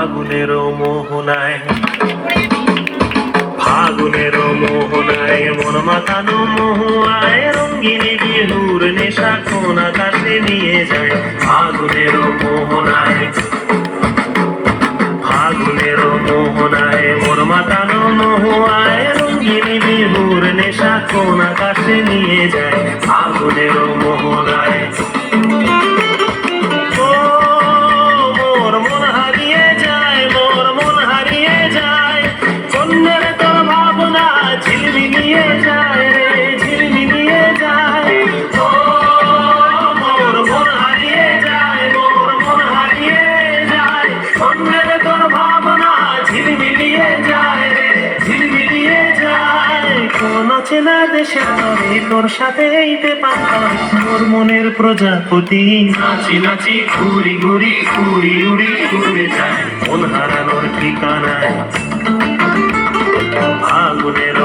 ফাগুনের মোহনায়, ফাগুনের মোহনায় মন মাতানো মহুয়ায় রঙ্গিনী বিহুর নেশা কোন আকাশে নিয়ে যায়। ফাগুনের মোহনায়, ফাগুনের মোহনায় মন মাতানো মহুয়ায় রঙ্গিনী বিহুর নেশা কোন আকাশে নিয়ে যায়। ফাগুনের মোহনায় ঝিলমিলিয়ে যায় রে, ঝিলমিলিয়ে যায়। ও মোর মন হারিয়ে যায়, মোর মন হারিয়ে যায়। অন্যের তোর ভাবনা ঝিলমিলিয়ে যায় রে, ঝিলমিলিয়ে যায়। কোন চেনা দেশের তরে তোর সাথে এইতে পাতাম তোর মনের প্রজাপতি। নাচি নাচি ঘুরি ঘুরি উড়ি উড়ি উড়ে যায় মন হারানোর ঠিকানায়। ফাগুনের